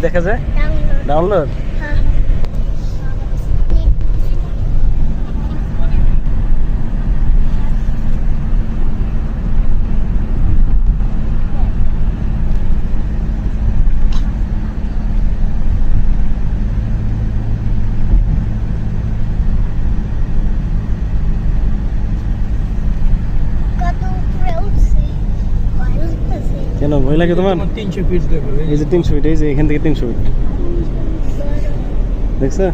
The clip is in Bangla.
দেখা যায়? ডাউনলোড। কেন ভয় লাগে তোমার? 300 ফিট দেবে। এই যে 300 ফিট, এই যে এখান থেকে 300 ফিট দেখছো?